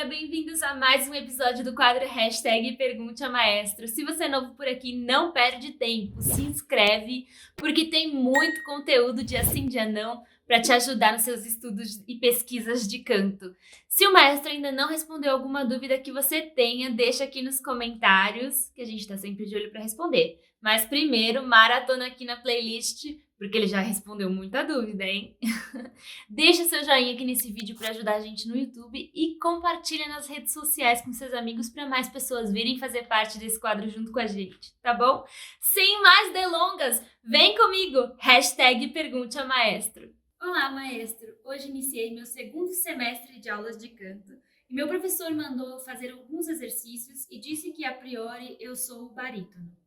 galera, bem-vindos a mais um episódio do quadro Hashtag Pergunte a Maestro. Se você é novo por aqui, não perde tempo, se inscreve, porque tem muito conteúdo dia sim, dia não, para te ajudar nos seus estudos e pesquisas de canto. Se o maestro ainda não respondeu alguma dúvida que você tenha, deixa aqui nos comentários, que a gente tá sempre de olho para responder. Mas primeiro, maratona aqui na playlist, porque ele já respondeu muita dúvida, hein? Deixa seu joinha aqui nesse vídeo para ajudar a gente no YouTube e compartilha nas redes sociais com seus amigos para mais pessoas virem fazer parte desse quadro junto com a gente, tá bom? Sem mais delongas, vem comigo! Hashtag Pergunte a Maestro. Olá, maestro! Hoje iniciei meu segundo semestre de aulas de canto e meu professor mandou fazer alguns exercícios e disse que a priori eu sou barítono.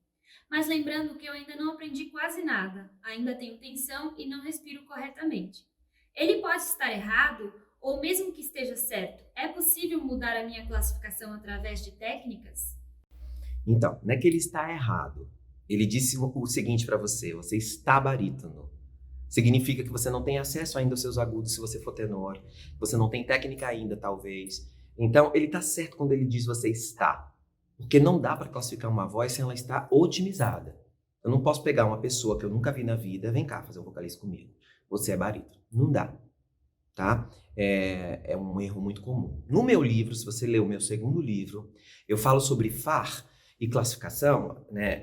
Mas lembrando que eu ainda não aprendi quase nada, ainda tenho tensão e não respiro corretamente. Ele pode estar errado, ou mesmo que esteja certo, é possível mudar a minha classificação através de técnicas? Então, não é que ele está errado. Ele disse o seguinte para você: você está barítono. Significa que você não tem acesso ainda aos seus agudos se você for tenor. Você não tem técnica ainda, talvez. Então, ele está certo quando ele diz você está. Porque não dá para classificar uma voz sem ela estar otimizada. Eu não posso pegar uma pessoa que eu nunca vi na vida, vem cá fazer um vocalista comigo. Você é barítono. Não dá, tá? É um erro muito comum. No meu livro, se você ler o meu segundo livro, eu falo sobre FAR e classificação, né?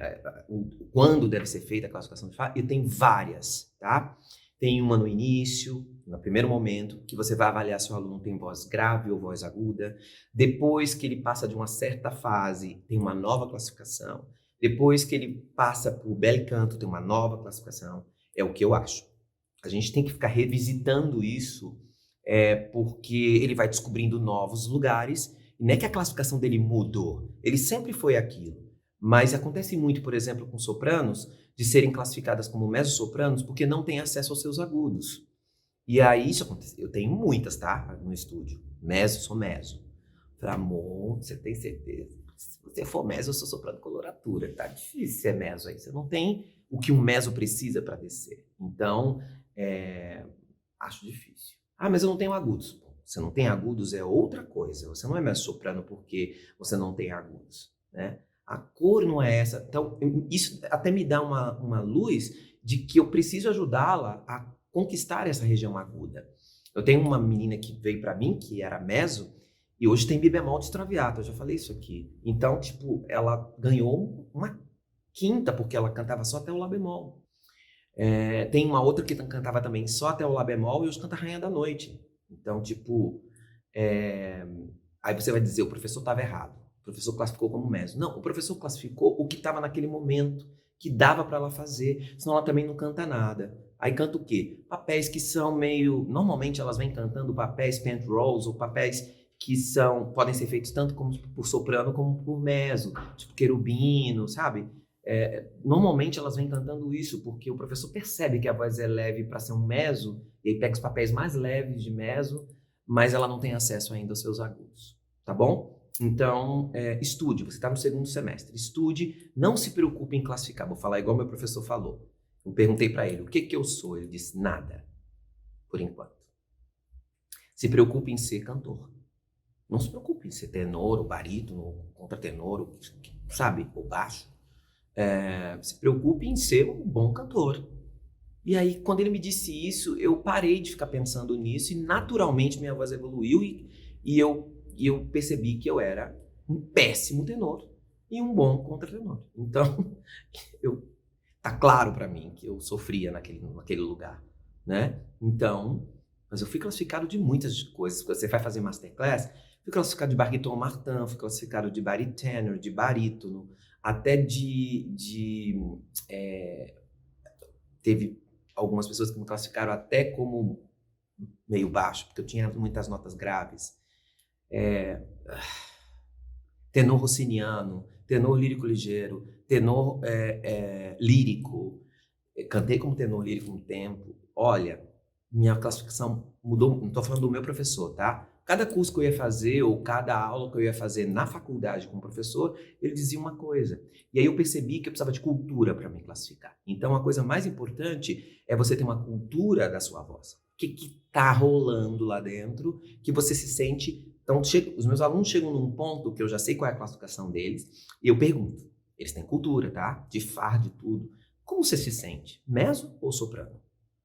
Quando deve ser feita a classificação de FAR, e tem várias, tá? Tem uma no início, no primeiro momento, que você vai avaliar se o aluno tem voz grave ou voz aguda. Depois que ele passa de uma certa fase, tem uma nova classificação. Depois que ele passa para o bel canto, tem uma nova classificação. É o que eu acho. A gente tem que ficar revisitando isso, porque ele vai descobrindo novos lugares. E não é que a classificação dele mudou. Ele sempre foi aquilo. Mas acontece muito, por exemplo, com sopranos, de serem classificadas como mezzo-sopranos porque não têm acesso aos seus agudos. E aí isso acontece. Eu tenho muitas, tá? No estúdio. Mezzo, sou mezzo. Falei, amor, você tem certeza? Se você for mezzo, eu sou soprano coloratura. Tá difícil ser mezzo aí. Você não tem o que um mezzo precisa para descer. Então, acho difícil. Ah, mas eu não tenho agudos. Bom, você não tem agudos é outra coisa. Você não é mezzo-soprano porque você não tem agudos, né? A cor não é essa. Então, isso até me dá uma luz de que eu preciso ajudá-la a conquistar essa região aguda. Eu tenho uma menina que veio para mim, que era mezzo, e hoje tem mi bemol de Traviata. Eu já falei isso aqui. Então, tipo, ela ganhou uma quinta, porque ela cantava só até o lá bemol. Tem uma outra que cantava também só até o lá bemol e hoje canta Rainha da Noite. Então, tipo, aí você vai dizer, o professor estava errado. O professor classificou como mezzo. Não, o professor classificou o que estava naquele momento, que dava para ela fazer, senão ela também não canta nada. Aí canta o quê? Papéis que são meio... Normalmente elas vêm cantando papéis pent rolls, ou papéis que podem ser feitos tanto por soprano como por mezzo, tipo querubino, sabe? Normalmente elas vêm cantando isso porque o professor percebe que a voz é leve para ser um mezzo, e aí pega os papéis mais leves de mezzo, mas ela não tem acesso ainda aos seus agudos, tá bom? Então, estude, você está no segundo semestre, estude, não se preocupe em classificar, vou falar igual meu professor falou. Eu perguntei para ele, o que eu sou? Ele disse, nada, por enquanto. Se preocupe em ser cantor. Não se preocupe em ser tenor, ou barítono, ou contratenor, ou, sabe, ou baixo. Se preocupe em ser um bom cantor. E aí, quando ele me disse isso, eu parei de ficar pensando nisso e naturalmente minha voz evoluiu e eu percebi que eu era um péssimo tenor e um bom contratenor. Então, tá claro para mim que eu sofria naquele lugar, né? Então, mas eu fui classificado de muitas coisas. Você vai fazer masterclass, fui classificado de barítono Martin, fui classificado de baritênor, de barítono, até teve algumas pessoas que me classificaram até como meio baixo, porque eu tinha muitas notas graves. Tenor rossiniano, tenor lírico ligeiro, tenor lírico. Cantei como tenor lírico um tempo. Olha, minha classificação mudou, não estou falando do meu professor, tá? Cada curso que eu ia fazer ou cada aula que eu ia fazer na faculdade com o professor, ele dizia uma coisa. E aí eu percebi que eu precisava de cultura para me classificar. Então a coisa mais importante é você ter uma cultura da sua voz. O que está rolando lá dentro que você se sente Então, os meus alunos chegam num ponto que eu já sei qual é a classificação deles, e eu pergunto, eles têm cultura, tá? De far, de tudo. Como você se sente? Mezzo ou soprano?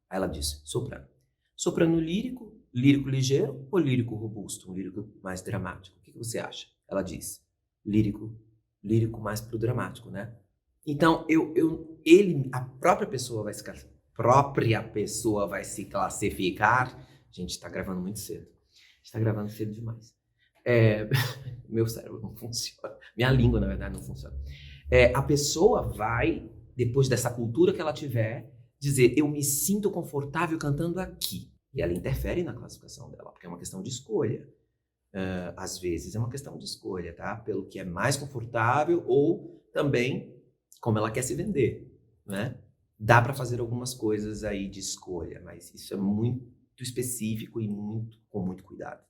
Aí ela diz, soprano. Soprano lírico, lírico ligeiro ou lírico robusto? Um lírico mais dramático. O que você acha? Ela diz, lírico mais pro dramático, né? Então, a própria pessoa vai se classificar. Gente, tá gravando muito cedo. A gente tá gravando cedo demais. Meu cérebro não funciona. Minha língua, na verdade, não funciona. A pessoa vai, depois dessa cultura que ela tiver, dizer, eu me sinto confortável cantando aqui. E ela interfere na classificação dela, porque é uma questão de escolha. Às vezes é uma questão de escolha, tá? Pelo que é mais confortável ou também como ela quer se vender, né? Dá para fazer algumas coisas aí de escolha, mas isso é muito específico e com muito cuidado,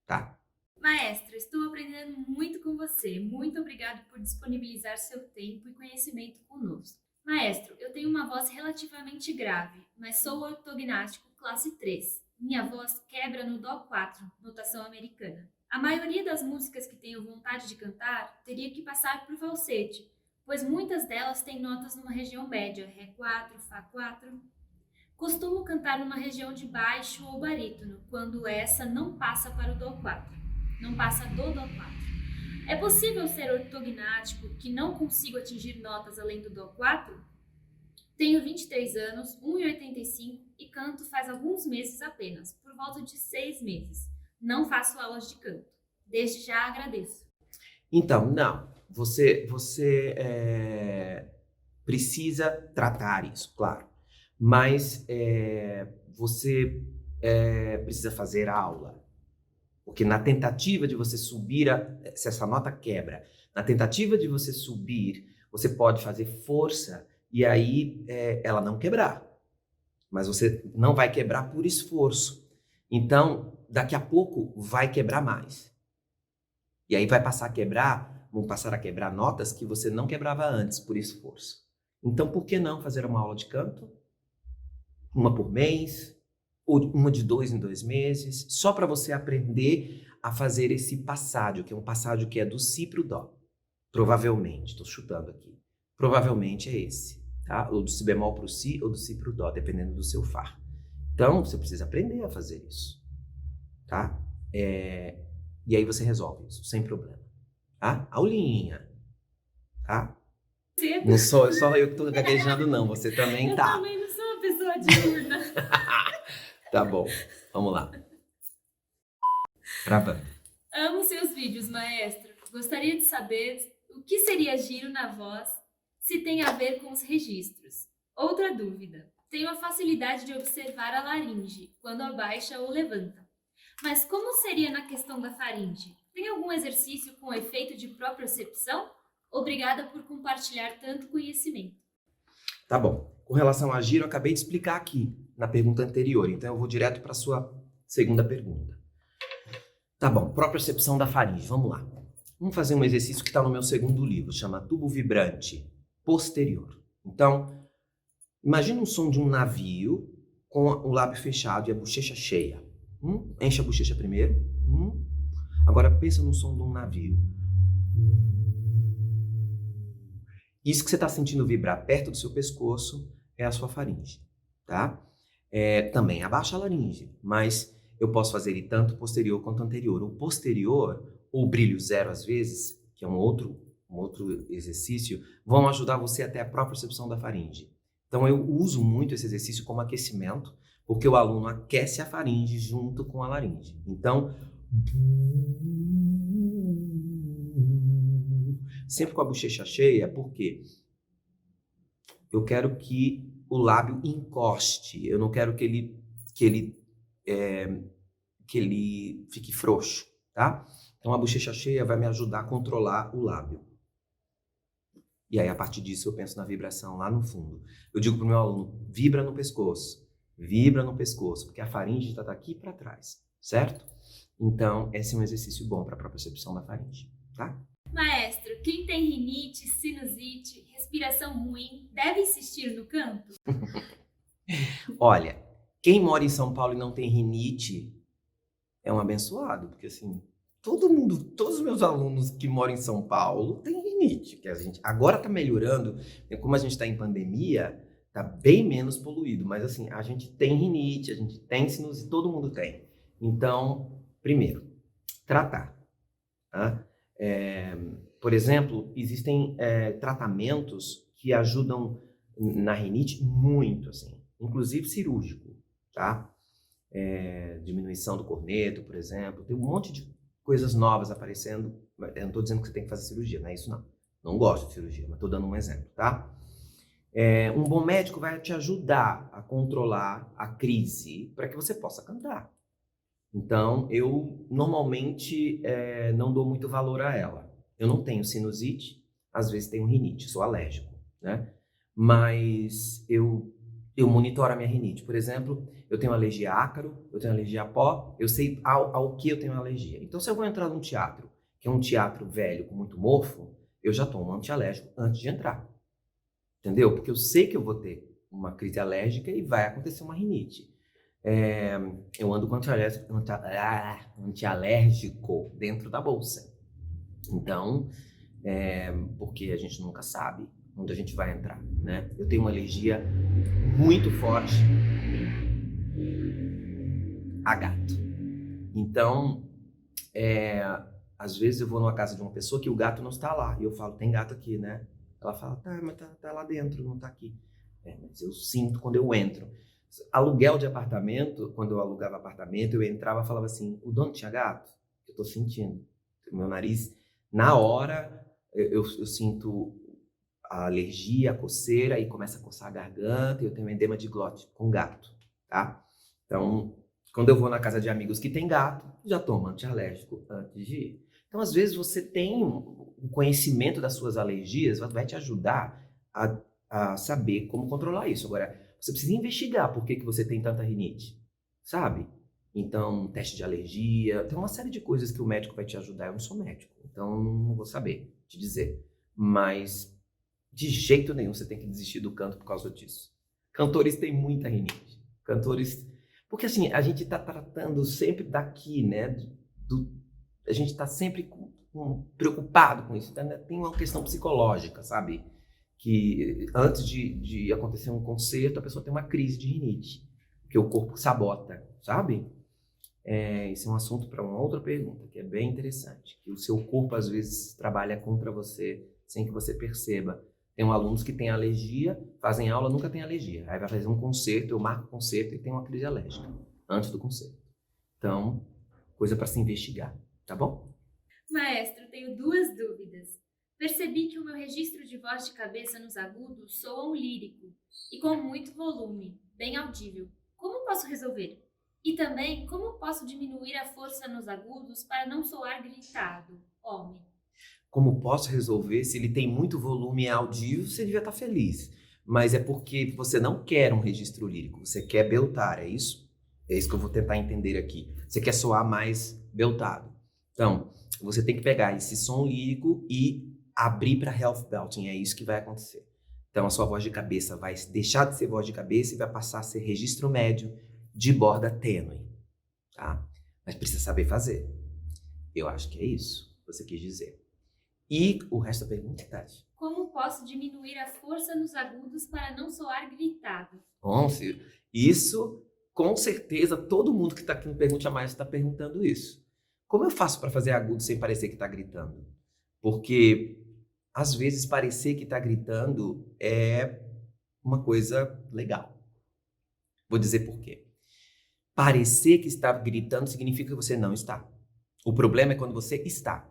tá? Maestra, estou aprendendo muito com você. Muito obrigado por disponibilizar seu tempo e conhecimento conosco. Maestro, eu tenho uma voz relativamente grave, mas sou ortognático classe 3. Minha voz quebra no Dó 4, notação americana. A maioria das músicas que tenho vontade de cantar teria que passar por falsete, pois muitas delas têm notas numa região média, Ré 4, Fá 4. Costumo cantar numa região de baixo ou barítono, quando essa não passa para o Dó 4. Não passa do Dó 4. É possível ser ortognático que não consigo atingir notas além do Dó 4? Tenho 23 anos, 1,85 e canto faz alguns meses apenas, por volta de 6 meses. Não faço aulas de canto. Desde já agradeço. Então, não. Você precisa tratar isso, claro. Mas você precisa fazer aula. Porque na tentativa de você subir, se essa nota quebra, na tentativa de você subir, você pode fazer força e aí ela não quebrar. Mas você não vai quebrar por esforço. Então, daqui a pouco vai quebrar mais. E aí vão passar a quebrar notas que você não quebrava antes por esforço. Então, por que não fazer uma aula de canto? Uma por mês, ou uma de 2 em 2 meses, só para você aprender a fazer esse passágio, que é um passágio que é do Si pro Dó. Provavelmente, estou chutando aqui. Provavelmente é esse, tá? Ou do Si bemol pro Si, ou do Si pro Dó, dependendo do seu Fá. Então, você precisa aprender a fazer isso, tá? E aí você resolve isso, sem problema. Tá? Aulinha, tá? Cedo. Não sou só eu que tô gaguejando, não. Você também tá. Eu também não sou uma pessoa diurna. Tá bom, vamos lá. Gravando. Amo seus vídeos, maestro. Gostaria de saber o que seria giro na voz, se tem a ver com os registros. Outra dúvida. Tenho a facilidade de observar a laringe, quando abaixa ou levanta. Mas como seria na questão da faringe? Tem algum exercício com efeito de propriocepção? Obrigada por compartilhar tanto conhecimento. Tá bom. Com relação a giro, eu acabei de explicar aqui na pergunta anterior, então eu vou direto para a sua segunda pergunta. Tá bom, propriocepção da faringe, vamos lá. Vamos fazer um exercício que está no meu segundo livro, chama tubo vibrante posterior. Então, imagina um som de um navio com o lábio fechado e a bochecha cheia. Enche a bochecha primeiro. Agora pensa no som de um navio. Isso que você está sentindo vibrar perto do seu pescoço é a sua faringe, tá? Também abaixa a laringe, mas eu posso fazer ele tanto posterior quanto anterior. O posterior, ou brilho zero às vezes, que é um outro exercício, vão ajudar você até a própria percepção da faringe. Então eu uso muito esse exercício como aquecimento, porque o aluno aquece a faringe junto com a laringe. Então, sempre com a bochecha cheia, porque eu quero que o lábio encoste, eu não quero que ele fique frouxo, tá? Então a bochecha cheia vai me ajudar a controlar o lábio. E aí a partir disso eu penso na vibração lá no fundo. Eu digo pro meu aluno, vibra no pescoço, porque a faringe está daqui para trás, certo? Então esse é um exercício bom para a propriocepção da faringe, tá? Maestro, quem tem rinite, sinusite, respiração ruim, deve insistir no canto? Olha, quem mora em São Paulo e não tem rinite é um abençoado, porque assim, todo mundo, todos os meus alunos que moram em São Paulo têm rinite, que a gente agora está melhorando, como a gente está em pandemia, está bem menos poluído, mas assim, a gente tem rinite, a gente tem sinusite, todo mundo tem. Então, primeiro, tratar. Tá? Por exemplo, existem tratamentos que ajudam na rinite muito, assim, inclusive cirúrgico, tá? Diminuição do corneto, por exemplo, tem um monte de coisas novas aparecendo. Eu não estou dizendo que você tem que fazer cirurgia, não é isso não. Não gosto de cirurgia, mas estou dando um exemplo, tá? Um bom médico vai te ajudar a controlar a crise para que você possa cantar. Então, eu normalmente não dou muito valor a ela. Eu não tenho sinusite, às vezes tenho rinite, sou alérgico, né? Mas eu monitoro a minha rinite. Por exemplo, eu tenho alergia a ácaro, eu tenho alergia a pó, eu sei ao que eu tenho alergia. Então, se eu vou entrar num teatro, que é um teatro velho com muito mofo, eu já tomo um antialérgico antes de entrar. Entendeu? Porque eu sei que eu vou ter uma crise alérgica e vai acontecer uma rinite. Eu ando com antialérgico dentro da bolsa. Então, porque a gente nunca sabe onde a gente vai entrar, né? Eu tenho uma alergia muito forte a gato. Então, às vezes eu vou numa casa de uma pessoa que o gato não está lá. E eu falo, tem gato aqui, né? Ela fala, tá, mas tá lá dentro, não tá aqui. Mas eu sinto quando eu entro. Aluguel de apartamento, quando eu alugava apartamento, eu entrava e falava assim, o dono tinha gato? Eu tô sentindo. Meu nariz, na hora, eu sinto a alergia, a coceira, e começa a coçar a garganta, e eu tenho edema de glote com gato, tá? Então, quando eu vou na casa de amigos que tem gato, já tomo antialérgico antes de ir. Então, às vezes, você tem um conhecimento das suas alergias, vai te ajudar a saber como controlar isso. Agora, você precisa investigar por que você tem tanta rinite, sabe? Então, teste de alergia, tem uma série de coisas que o médico vai te ajudar. Eu não sou médico, então não vou saber te dizer. Mas, de jeito nenhum, você tem que desistir do canto por causa disso. Cantores têm muita rinite. Cantores... Porque, assim, a gente está tratando sempre daqui, né? A gente está sempre preocupado com isso. Tem uma questão psicológica, sabe? Que antes de acontecer um concerto, a pessoa tem uma crise de rinite, porque o corpo sabota, sabe? Esse é um assunto para uma outra pergunta, que é bem interessante, que o seu corpo às vezes trabalha contra você, sem que você perceba. Tem alunos que têm alergia, fazem aula, nunca tem alergia. Aí vai fazer um concerto, eu marco o concerto e tem uma crise alérgica, antes do concerto. Então, coisa para se investigar, tá bom? Maestro, tenho 2 dúvidas. Percebi que o meu registro de voz de cabeça nos agudos soa um lírico e com muito volume, bem audível. Como posso resolver? E também, como posso diminuir a força nos agudos para não soar gritado, homem? Como posso resolver? Se ele tem muito volume e é audível, você devia estar feliz. Mas é porque você não quer um registro lírico, você quer beltar, é isso? É isso que eu vou tentar entender aqui. Você quer soar mais beltado. Então, você tem que pegar esse som lírico e abrir para health belting, é isso que vai acontecer. Então, a sua voz de cabeça vai deixar de ser voz de cabeça e vai passar a ser registro médio de borda tênue, tá? Mas precisa saber fazer. Eu acho que é isso que você quis dizer. E o resto da pergunta, Tati? Como posso diminuir a força nos agudos para não soar gritado? Bom, Ciro, isso, com certeza, todo mundo que está aqui no Pergunte a Mais está perguntando isso. Como eu faço para fazer agudo sem parecer que está gritando? Porque, às vezes, parecer que está gritando é uma coisa legal. Vou dizer por quê. Parecer que está gritando significa que você não está. O problema é quando você está.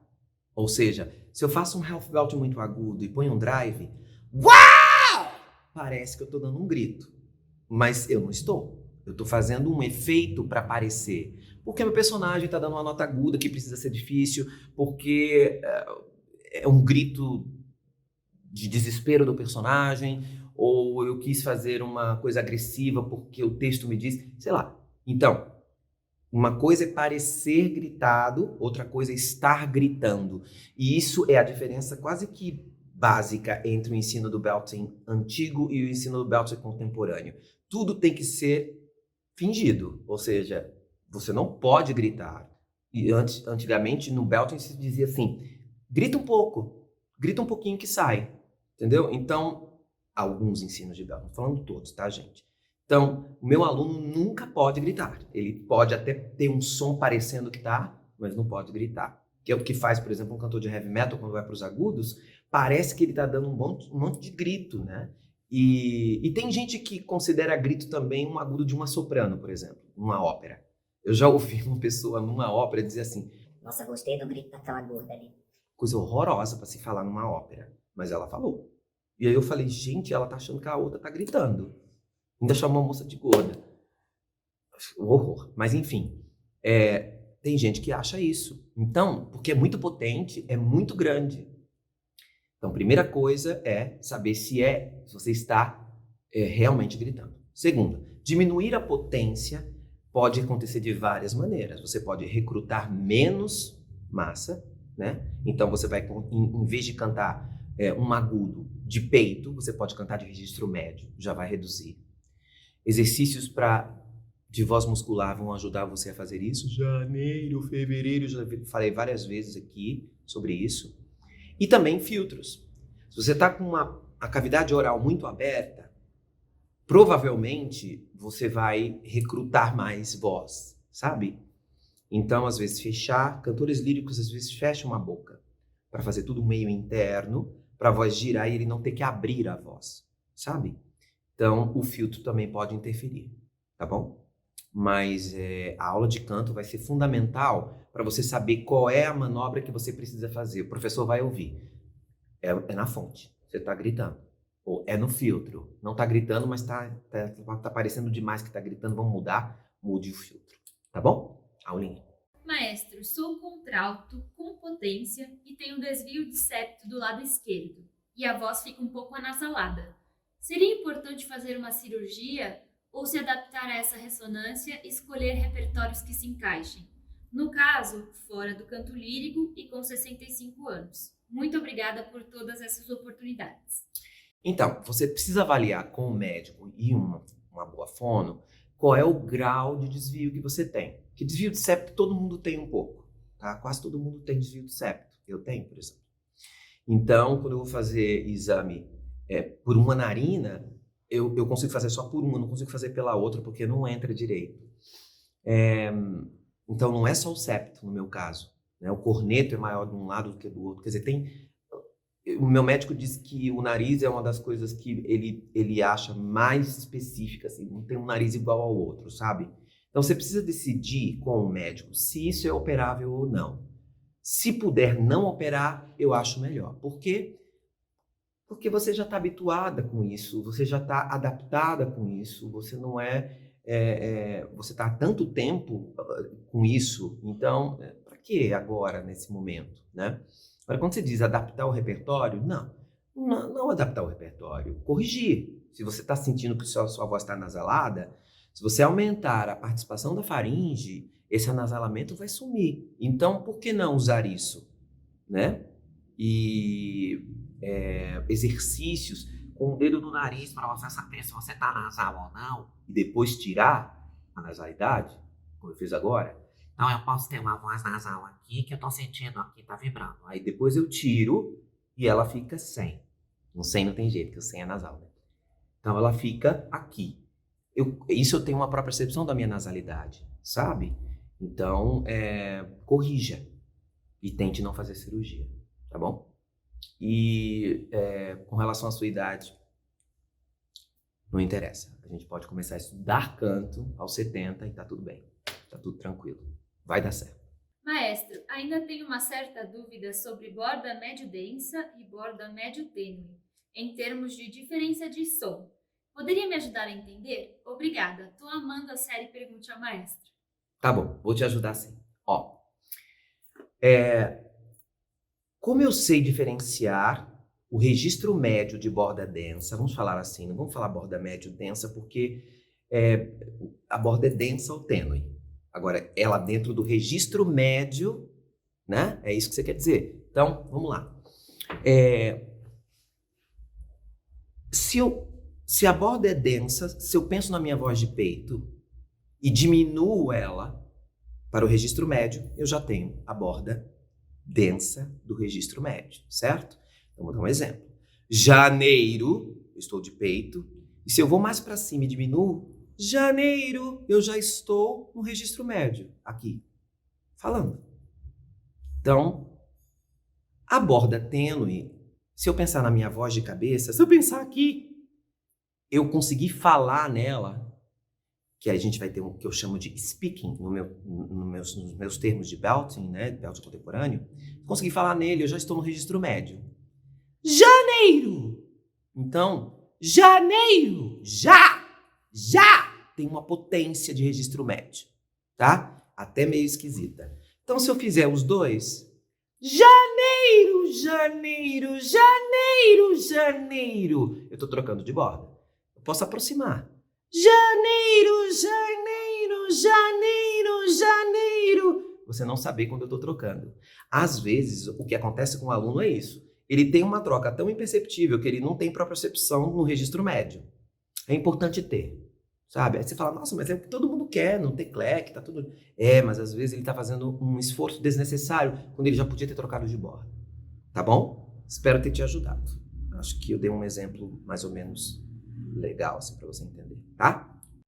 Ou seja, se eu faço um half belt muito agudo e ponho um drive, uau! Parece que eu estou dando um grito. Mas eu não estou. Eu estou fazendo um efeito para parecer. Porque meu personagem está dando uma nota aguda que precisa ser difícil, porque é um grito de desespero do personagem, ou eu quis fazer uma coisa agressiva porque o texto me diz, sei lá. Então, uma coisa é parecer gritado, outra coisa é estar gritando. E isso é a diferença quase que básica entre o ensino do belting antigo e o ensino do belting contemporâneo. Tudo tem que ser fingido, ou seja, você não pode gritar, E antigamente, no belting, se dizia assim, grita um pouquinho que sai, entendeu? Então, alguns ensinos de belting, falando todos, tá, gente? Então, o meu aluno nunca pode gritar. Ele pode até ter um som parecendo que tá, mas não pode gritar. Que é o que faz, por exemplo, um cantor de heavy metal, quando vai para os agudos, parece que ele tá dando um monte de grito, né? E tem gente que considera grito também um agudo de uma soprano, por exemplo, numa ópera. Eu já ouvi uma pessoa numa ópera dizer assim, Nossa, gostei do grito daquela gorda ali. coisa horrorosa para se falar numa ópera. Mas ela falou. E aí eu falei, gente, ela tá achando que a outra tá gritando. Ainda chamou a moça de gorda. Horror. Mas enfim, tem gente que acha isso. Então, porque é muito potente, é muito grande. Então, primeira coisa é saber se você está realmente gritando. Segunda, diminuir a potência pode acontecer de várias maneiras. Você pode recrutar menos massa, né? Então, você vai, em vez de cantar um agudo de peito, você pode cantar de registro médio, já vai reduzir. Exercícios de voz muscular vão ajudar você a fazer isso. Janeiro, fevereiro, já falei várias vezes aqui sobre isso. E também filtros. Se você está com a cavidade oral muito aberta, provavelmente você vai recrutar mais voz, sabe? Então, às vezes, cantores líricos às vezes fecham a boca para fazer tudo meio interno, para a voz girar e ele não ter que abrir a voz, sabe? Então, o filtro também pode interferir, tá bom? Mas a aula de canto vai ser fundamental para você saber qual é a manobra que você precisa fazer. O professor vai ouvir. É na fonte, você está gritando. Ou é no filtro. Não está gritando, mas tá parecendo demais que está gritando. Vamos mudar? Mude o filtro. Tá bom? Aulinha. Maestro, sou contralto com potência e tenho desvio de septo do lado esquerdo. E a voz fica um pouco anasalada. Seria importante fazer uma cirurgia ou se adaptar a essa ressonância e escolher repertórios que se encaixem? No caso, fora do canto lírico e com 65 anos. Muito obrigada por todas essas oportunidades. Então, você precisa avaliar com o médico e uma boa fono qual é o grau de desvio que você tem. Que desvio de septo todo mundo tem um pouco, tá? Quase todo mundo tem desvio de septo. Eu tenho, por exemplo. Então, quando eu vou fazer exame por uma narina, eu consigo fazer só por uma, não consigo fazer pela outra porque não entra direito. Então, não é só o septo, no meu caso. Né? O corneto é maior de um lado do que do outro. Quer dizer, o meu médico disse que o nariz é uma das coisas que ele acha mais específica, assim, não tem um nariz igual ao outro, sabe? Então, você precisa decidir com o médico se isso é operável ou não. Se puder não operar, eu acho melhor. Por quê? Porque você já está habituada com isso, você já está adaptada com isso, você não você está há tanto tempo com isso, então, para que agora, nesse momento, né? Agora, quando você diz adaptar o repertório, não adaptar o repertório, corrigir. Se você está sentindo que sua voz está anasalada, se você aumentar a participação da faringe, esse anasalamento vai sumir. Então, por que não usar isso, né? E exercícios com o dedo no nariz para você saber se você está nasal ou não, e depois tirar a nasalidade, como eu fiz agora. Então, eu posso ter uma voz nasal aqui, que eu tô sentindo aqui, tá vibrando. Aí depois eu tiro e ela fica sem. No sem não tem jeito, que o sem é nasal, né? Então, ela fica aqui. Isso eu tenho uma própria percepção da minha nasalidade, sabe? Então, corrija e tente não fazer cirurgia, tá bom? E com relação à sua idade, não interessa. A gente pode começar a estudar canto aos 70 e tá tudo bem. Tá tudo tranquilo. Vai dar certo. Maestro, ainda tenho uma certa dúvida sobre borda médio-densa e borda médio-tênue, em termos de diferença de som. Poderia me ajudar a entender? Obrigada. Tô amando a série Pergunte ao Maestro. Tá bom, vou te ajudar sim. Ó, como eu sei diferenciar o registro médio de borda densa, vamos falar assim, não vamos falar borda médio-densa porque a borda é densa ou tênue. Agora, ela dentro do registro médio, né? É isso que você quer dizer. Então, vamos lá. Se a borda é densa, se eu penso na minha voz de peito e diminuo ela, Para o registro médio, eu já tenho a borda densa do registro médio, certo? Então, vou dar um exemplo. Janeiro, eu estou de peito. E se eu vou mais para cima e diminuo, janeiro, eu já estou no registro médio, aqui, falando. Então, a borda tênue, se eu pensar na minha voz de cabeça, se eu pensar aqui, eu consegui falar nela, que a gente vai ter o que eu chamo de speaking, nos meus termos de belting, né, belting contemporâneo, consegui falar nele, eu já estou no registro médio. Janeiro! Então, janeiro, já tem uma potência de registro médio, tá? Até meio esquisita. Então, se eu fizer os dois, janeiro, janeiro, janeiro, janeiro, eu estou trocando de borda. Eu posso aproximar. Janeiro, janeiro, janeiro, janeiro. Você não saber quando eu estou trocando. Às vezes, o que acontece com o aluno é isso. Ele tem uma troca tão imperceptível que ele não tem propriocepção no registro médio. É importante ter, sabe? Aí você fala, nossa, mas é o que todo mundo quer, não ter cleque, tá tudo... mas às vezes ele tá fazendo um esforço desnecessário quando ele já podia ter trocado de borda. Tá bom? Espero ter te ajudado. Acho que eu dei um exemplo mais ou menos legal, assim, para você entender, tá?